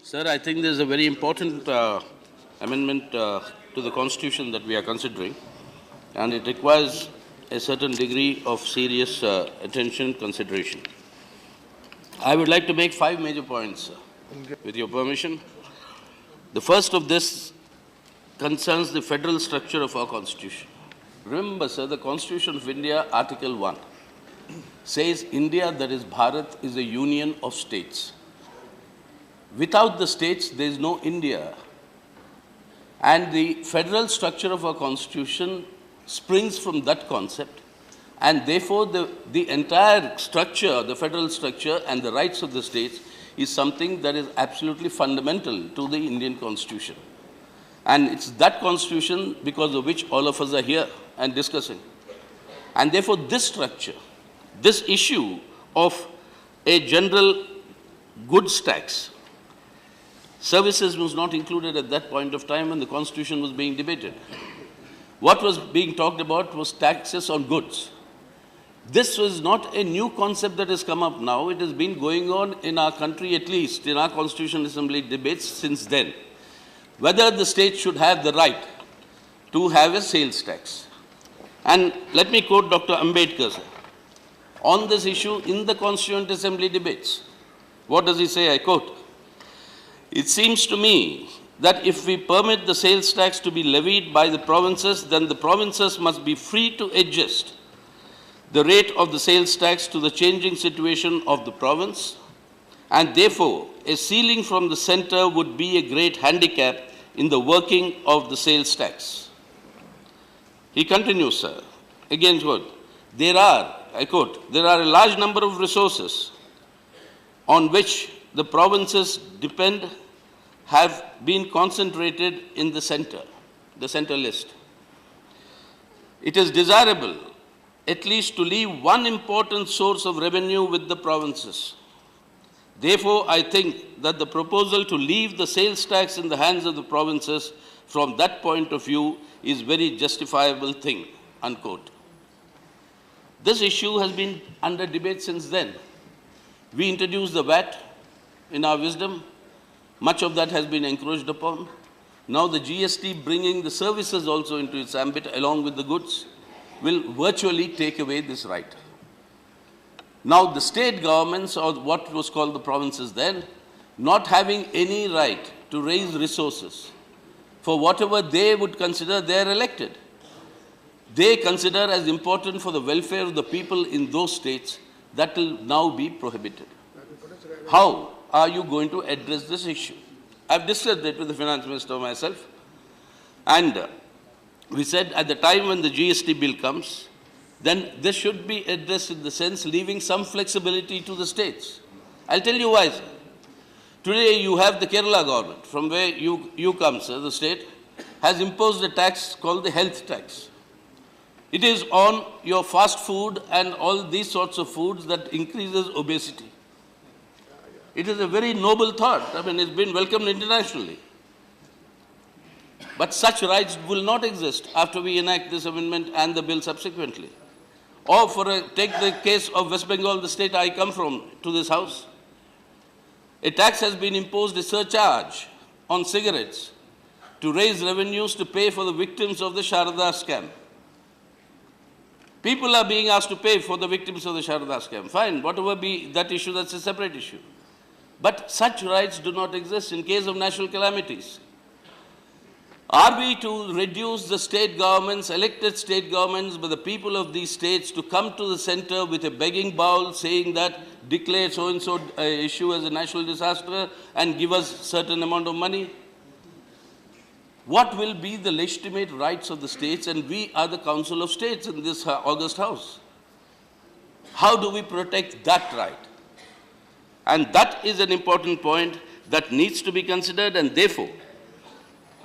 Sir, I think there's a very important amendment to the Constitution that we are considering, and it requires a certain degree of serious attention consideration. I would like to make 5 major points, with your permission. The first of this concerns the federal structure of our Constitution. Remember, sir, the Constitution of India, Article 1, says India, that is Bharat, is a union of states. Without the states, there is no India. And the federal structure of our Constitution springs from that concept. And therefore, the entire structure, the federal structure and the rights of the states is something that is absolutely fundamental to the Indian Constitution. And it's that Constitution because of which all of us are here and discussing. And therefore, this structure, this issue of a general goods tax, services was not included at that point of time when the Constitution was being debated. What was being talked about was taxes on goods. This was not a new concept that has come up now. It has been going on in our country, at least in our Constitutional Assembly debates since then. Whether the state should have the right to have a sales tax. And let me quote Dr. Ambedkar, sir, on this issue in the Constituent Assembly debates. What does he say? I quote, "It seems to me that if we permit the sales tax to be levied by the provinces, then the provinces must be free to adjust the rate of the sales tax to the changing situation of the province, and therefore a ceiling from the center would be a great handicap in the working of the sales tax." He continues, sir, again quote, "There are, I quote, there are a large number of resources on which the provinces depend have been concentrated in the center list. It is desirable at least to leave one important source of revenue with the provinces. Therefore, I think that the proposal to leave the sales tax in the hands of the provinces from that point of view is very justifiable thing," unquote. This issue has been under debate since then. We introduced the VAT in our wisdom. Much of that has been encroached upon. Now the GST bringing the services also into its ambit along with the goods will virtually take away this right. Now the state governments, or what was called the provinces then, not having any right to raise resources for whatever they would consider they are elected. They consider as important for the welfare of the people in those states, that will now be prohibited. How are you going to address this issue? I've discussed it with the finance minister myself, and we said at the time when the GST bill comes, then this should be addressed in the sense leaving some flexibility to the states. I'll tell you why, sir. Today you have the Kerala government, from where you come, sir, the state, has imposed a tax called the health tax. It is on your fast food and all these sorts of foods that increases obesity. It is a very noble thought. I mean, it's been welcomed internationally. But such rights will not exist after we enact this amendment and the bill subsequently. Or take the case of West Bengal, the state I come from, to this house. A tax has been imposed, a surcharge on cigarettes to raise revenues to pay for the victims of the Sharda scam. People are being asked to pay for the victims of the Sharda scam. Fine, whatever be that issue, that's a separate issue. But such rights do not exist in case of national calamities. Are we to reduce the state governments, elected state governments, by the people of these states to come to the center with a begging bowl saying that declare so-and-so issue as a national disaster and give us certain amount of money? What will be the legitimate rights of the states? And we are the Council of States in this August House. How do we protect that right? And that is an important point that needs to be considered, and therefore,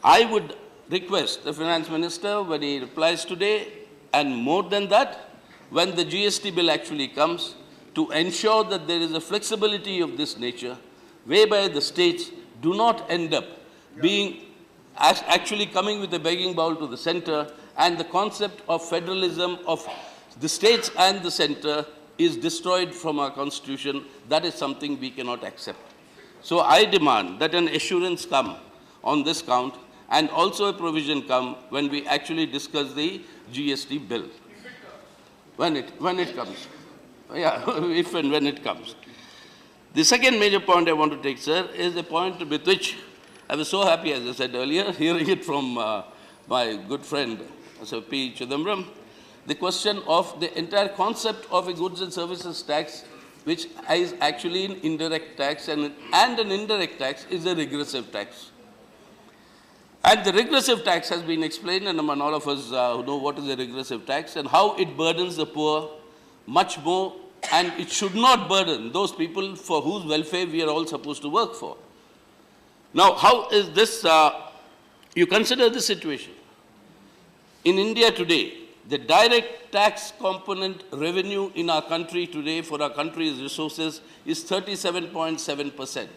I would request the Finance Minister, when he replies today, and more than that, when the GST bill actually comes, to ensure that there is a flexibility of this nature, whereby the states do not end up being actually coming with a begging bowl to the center, and the concept of federalism of the states and the center is destroyed from our Constitution. That is something we cannot accept. So I demand that an assurance come on this count and also a provision come when we actually discuss the GST bill. When it comes. Yeah, if and when it comes. The second major point I want to take, sir, is a point with which I was so happy, as I said earlier, hearing it from my good friend, Sir P. Chidambaram, the question of the entire concept of a goods and services tax, which is actually an indirect tax, and an indirect tax is a regressive tax. And the regressive tax has been explained, and among all of us who know what is a regressive tax and how it burdens the poor much more, and it should not burden those people for whose welfare we are all supposed to work for. Now, how is this? You consider the situation. In India today, the direct tax component revenue in our country today for our country's resources is 37.7%.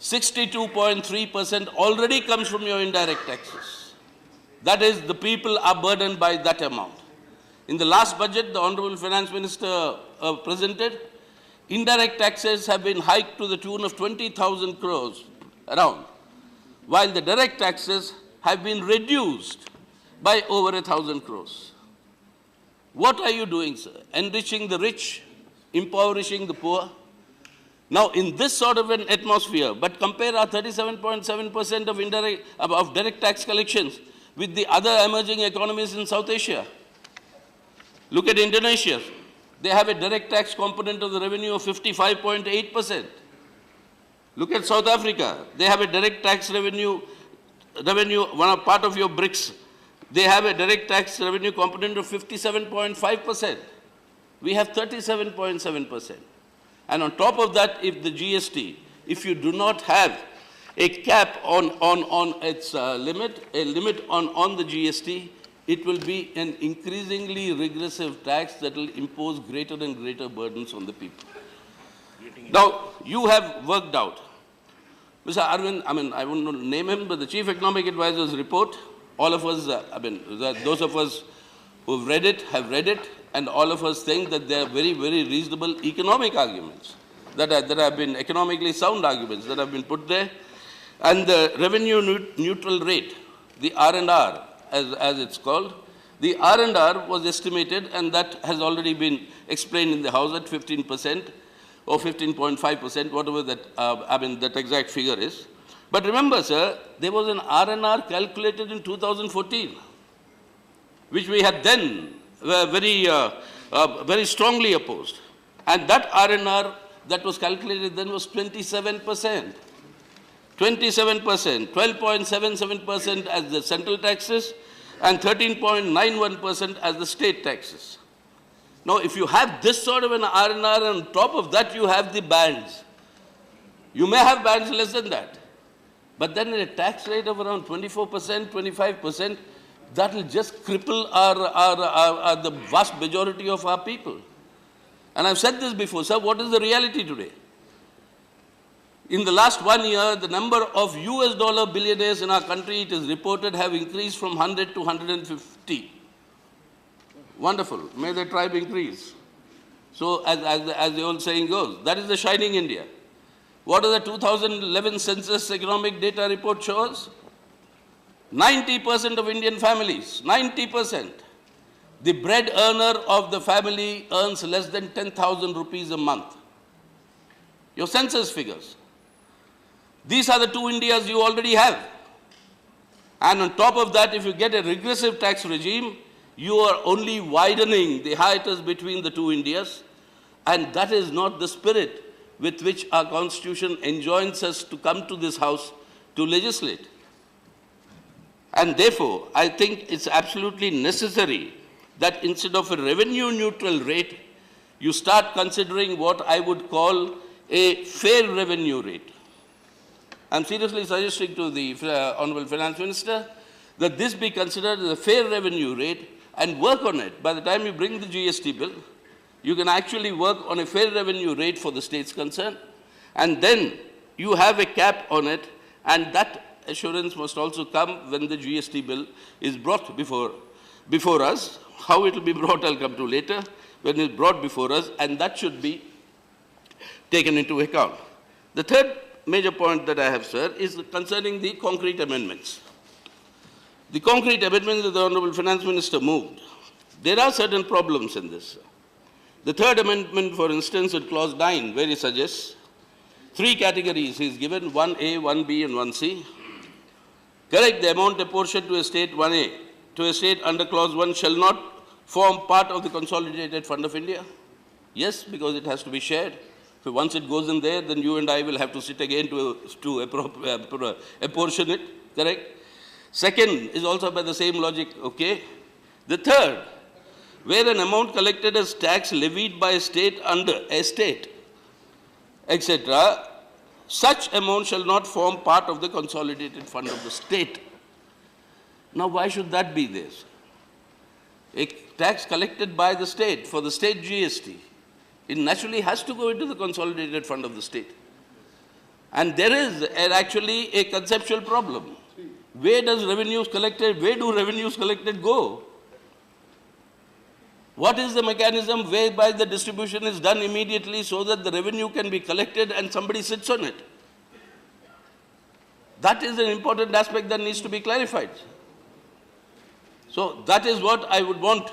62.3% already comes from your indirect taxes. That is, the people are burdened by that amount. In the last budget, the Honorable Finance Minister presented, indirect taxes have been hiked to the tune of 20,000 crores around, while the direct taxes have been reduced by over 1,000 crores. What are you doing, sir? Enriching the rich, impoverishing the poor? Now, in this sort of an atmosphere, but compare our 37.7% of direct tax collections with the other emerging economies in South Asia. Look at Indonesia. They have a direct tax component of the revenue of 55.8%. Look at South Africa. They have a direct tax revenue, part of your BRICS. They have a direct tax revenue component of 57.5%. We have 37.7%. And on top of that, if the GST, if you do not have a cap on its limit, a limit on the GST, it will be an increasingly regressive tax that will impose greater and greater burdens on the people. Now, you have worked out. Mr. Arvind, I won't name him, but the Chief Economic Advisor's report, all of us, those of us who have read it, and all of us think that they are very, very reasonable economic arguments that have been economically sound arguments that have been put there. And the revenue neutral rate, the R&R, as it's called, the R&R was estimated, and that has already been explained in the House at 15% or 15.5%, whatever that, that exact figure is. But remember, sir, there was an R&R calculated in 2014, which we had then very strongly opposed. And that R&R that was calculated then was 27%. 27%, 12.77% as the central taxes, and 13.91% as the state taxes. Now, if you have this sort of an R&R, and on top of that you have the bands, you may have bands less than that. But then at a tax rate of around 24%, 25%, that will just cripple the vast majority of our people. And I've said this before, sir, what is the reality today? In the last 1 year, the number of US dollar billionaires in our country, it is reported, have increased from 100 to 150. Wonderful. May the tribe increase. So, as the old saying goes, that is the shining India. What does the 2011 census economic data report show us? 90% of Indian families, 90%, the bread earner of the family earns less than 10,000 rupees a month. Your census figures. These are the two Indias you already have. And on top of that, if you get a regressive tax regime, you are only widening the hiatus between the two Indias. And that is not the spirit with which our Constitution enjoins us to come to this House to legislate. And therefore, I think it's absolutely necessary that instead of a revenue neutral rate, you start considering what I would call a fair revenue rate. I'm seriously suggesting to the Honorable Finance Minister that this be considered as a fair revenue rate and work on it. By the time you bring the GST bill, you can actually work on a fair revenue rate for the states concerned, and then you have a cap on it, and that assurance must also come when the GST bill is brought before us. How it will be brought, I'll come to later, when it's brought before us, and that should be taken into account. The third major point that I have, sir, is concerning the concrete amendments. The concrete amendments that the Honorable Finance Minister moved, there are certain problems in this. The third amendment, for instance, at clause 9, where he suggests three categories he is given, 1A, 1B, and 1C. Correct, the amount apportioned to a state 1A, to a state under clause 1 shall not form part of the consolidated fund of India. Yes, because it has to be shared. So once it goes in there, then you and I will have to sit again to apportion it, correct? Second is also by the same logic, okay? The third, where an amount collected as tax levied by a state under a state, etc., such amount shall not form part of the consolidated fund of the state. Now, why should that be there? A tax collected by the state for the state GST, it naturally has to go into the consolidated fund of the state. And there is actually a conceptual problem. Where does revenues collected, where do revenues collected go? What is the mechanism whereby the distribution is done immediately so that the revenue can be collected and somebody sits on it? That is an important aspect that needs to be clarified. So that is what I would want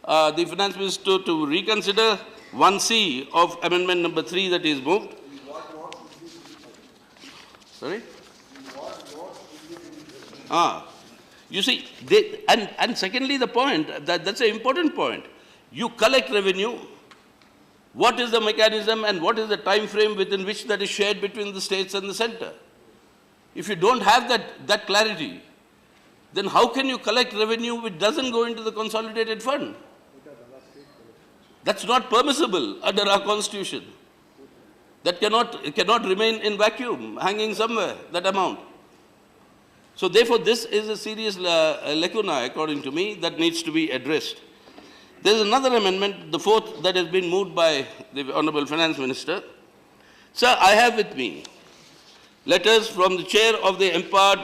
the Finance Minister to reconsider 1C of Amendment number 3 that is moved. Sorry? You see, and secondly, the point, that's an important point. You collect revenue. What is the mechanism and what is the time frame within which that is shared between the states and the center? If you don't have that clarity, then how can you collect revenue which doesn't go into the consolidated fund? That's not permissible under our constitution. That cannot remain in vacuum, hanging somewhere, that amount. So therefore, this is a serious lacuna, according to me, that needs to be addressed. There is another amendment, the fourth, that has been moved by the Honorable Finance Minister. Sir, I have with me letters from the chair of the Empowered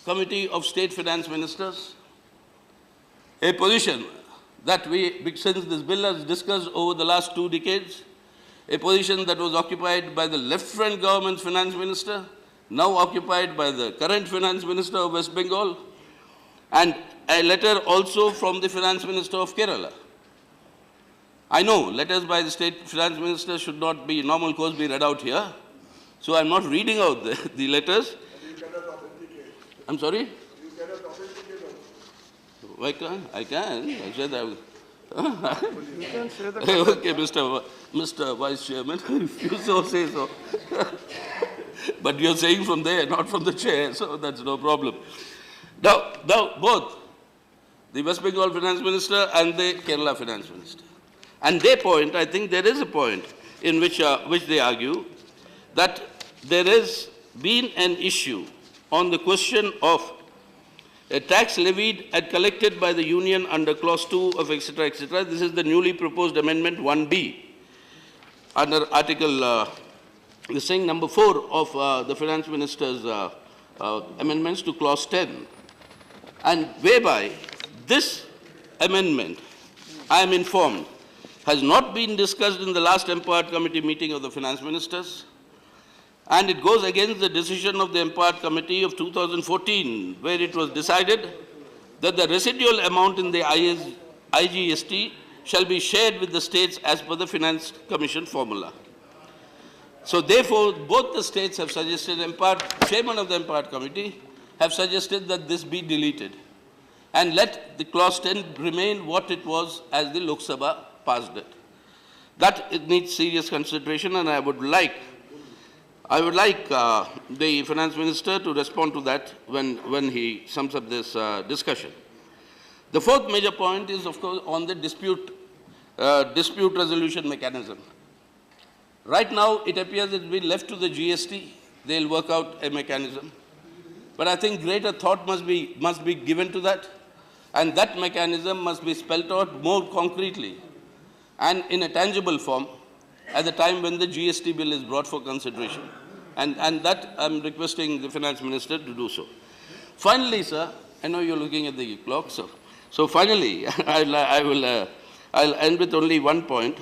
Committee of State Finance Ministers, a position that since this bill has discussed over the last 2 decades, a position that was occupied by the left-front government's finance minister, now occupied by the current finance minister of West Bengal, and a letter also from the finance minister of Kerala. I know letters by the state finance minister should not be normal course be read out here, so I'm not reading out the letters. You cannot authenticate. I'm sorry? You cannot authenticate also. Why can't? I can. I said I will. You can say that. Okay, Mr. Vice Chairman, if you so say so. But you're saying from there, not from the chair, so that's no problem. Now both the West Bengal Finance Minister and the Kerala Finance Minister. And their point, I think there is a point in which they argue that there has been an issue on the question of a tax levied and collected by the Union under Clause 2 of etc., etc. This is the newly proposed Amendment 1B under Article number 4 of the Finance Minister's amendments to Clause 10. And whereby this amendment, I am informed, has not been discussed in the last Empowered Committee meeting of the Finance Ministers. And it goes against the decision of the Empowered Committee of 2014, where it was decided that the residual amount in the IGST shall be shared with the states as per the Finance Commission formula. So therefore, both the states have suggested, chairman of the Empowered Committee have suggested that this be deleted and let the Clause 10 remain what it was as the Lok Sabha passed it. That it needs serious consideration, and I would like the Finance Minister to respond to that when he sums up this discussion. The fourth major point is, of course, on the dispute resolution mechanism. Right now, it appears it's been left to the GST. They'll work out a mechanism. But I think greater thought must be given to that, and that mechanism must be spelled out more concretely and in a tangible form at the time when the GST bill is brought for consideration. And that I'm requesting the Finance Minister to do so. Finally, sir, I know you're looking at the clock, so finally, I'll end with only one point,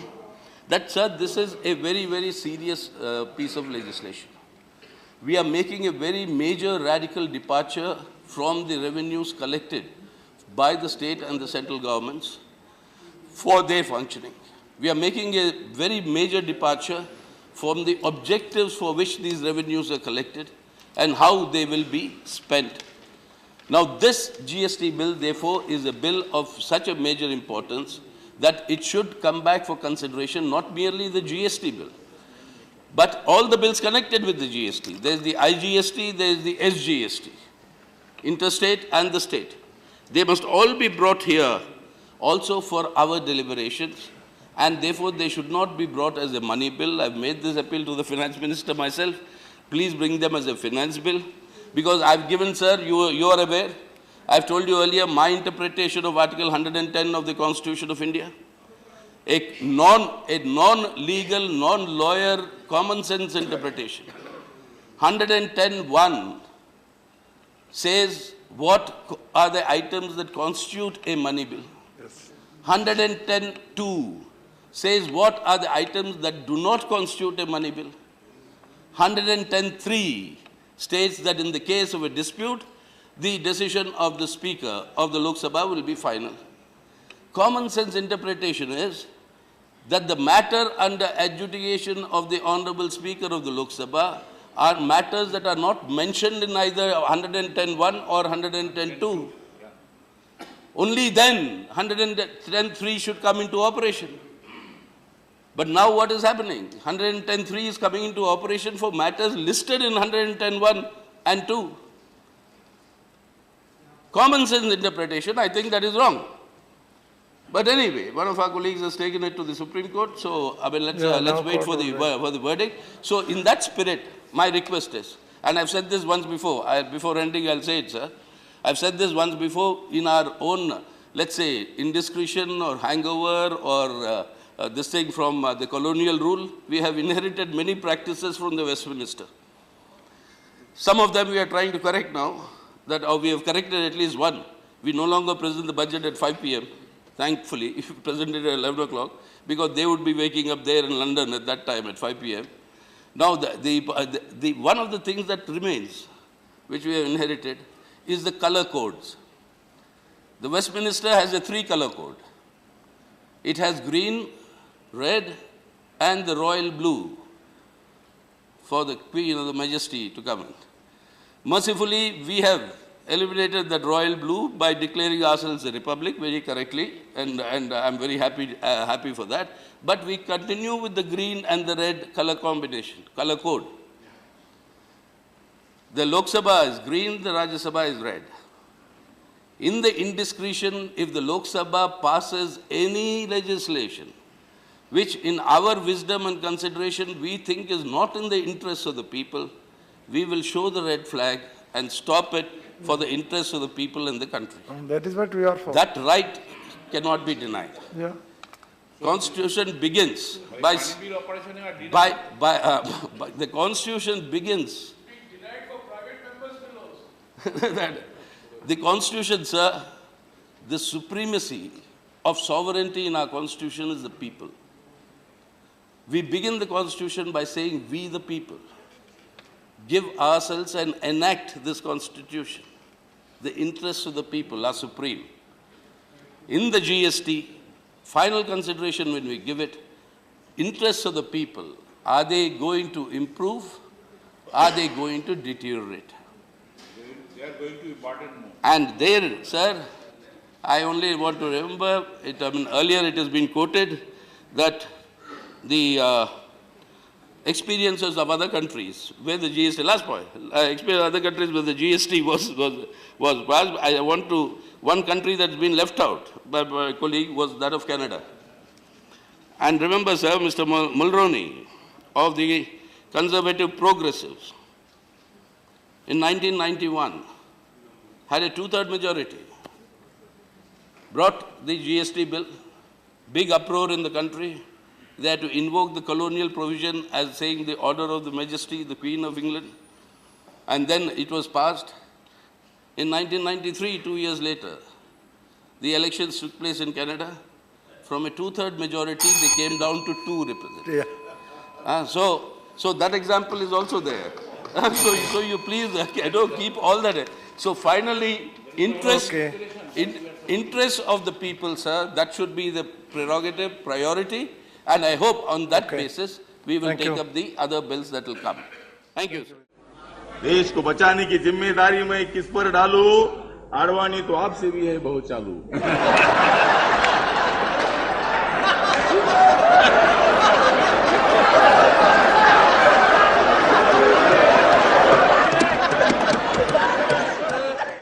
that, sir, this is a very, very serious piece of legislation. we are making a very major radical departure from the revenues collected by the state and the central governments for their functioning. We are making a very major departure from the objectives for which these revenues are collected and how they will be spent. Now, this GST bill, therefore, is a bill of such a major importance that it should come back for consideration, not merely the GST bill, but all the bills connected with the GST. There is the IGST, there is the SGST, interstate and the state. They must all be brought here also for our deliberations, and therefore they should not be brought as a money bill. I've made this appeal to the finance minister myself. Please bring them as a finance bill, because I've given, sir, you are aware, I've told you earlier my interpretation of Article 110 of the Constitution of India. A non-legal, non-lawyer, common sense interpretation. 110(1) says what are the items that constitute a money bill. Yes. 110(2) says what are the items that do not constitute a money bill. 110(3) states that in the case of a dispute, the decision of the Speaker of the Lok Sabha will be final. Common sense interpretation is that the matter under adjudication of the Honorable Speaker of the Lok Sabha are matters that are not mentioned in either 110(1) or 110(2). Only then 110(3) should come into operation. But now what is happening? 110(3) is coming into operation for matters listed in 110(1) and 2. Common sense interpretation, I think that is wrong. But anyway, one of our colleagues has taken it to the Supreme Court, so I mean, let's wait for the verdict. So in that spirit, my request is, and I've said this once before, before ending I'll say it, sir. I've said this once before in our own, let's say, indiscretion or hangover or this thing from the colonial rule, we have inherited many practices from the Westminster. Some of them we are trying to correct now, we have corrected at least one. We no longer present the budget at 5 p.m. Thankfully, if you present it at 11 o'clock, because they would be waking up there in London at that time at 5 p.m. Now, one of the things that remains, which we have inherited, is the color codes. The Westminster has a 3-color code. It has green, red, and the royal blue for the Queen of the Majesty to come in. Mercifully, we have eliminated that royal blue by declaring ourselves a republic very correctly, and I'm very happy for that. But we continue with the green and the red color combination, color code. The Lok Sabha is green, the Rajya Sabha is red. In the indiscretion, if the Lok Sabha passes any legislation, which in our wisdom and consideration we think is not in the interests of the people, we will show the red flag and stop it for the interests of the people in the country. That is what we are for. That right cannot be denied. Yeah. Constitution begins by the Constitution begins. Denied for private members will also. The Constitution, sir, the supremacy of sovereignty in our Constitution is the people. We begin the Constitution by saying, we the people give ourselves and enact this Constitution. The interests of the people are supreme. In the GST, final consideration when we give it, interests of the people, are they going to improve? Are they going to deteriorate? They are going to be burdened more. And there, sir, I only want to remember, earlier it has been quoted that the experiences of other countries where the GST, last point, experience of other countries where the GST was passed. One country that's been left out by my colleague was that of Canada. And remember, sir, Mr. Mulroney of the Conservative Progressives in 1991 had a 2/3 majority, brought the GST bill, big uproar in the country. They had to invoke the colonial provision as saying the order of the Majesty, the Queen of England. And then it was passed. In 1993, 2 years later, the elections took place in Canada. From a 2/3 majority, they came down to 2 representatives. Yeah. So that example is also there. So you please, keep all that. So finally, interest of the people, sir, that should be the prerogative, priority, and I hope on that basis we will take up the other bills that will come. Thank you, sir. देश को बचाने की जिम्मेदारी मैं किस पर डालूं? आडवाणी तो आपसे भी है बहुत चालू।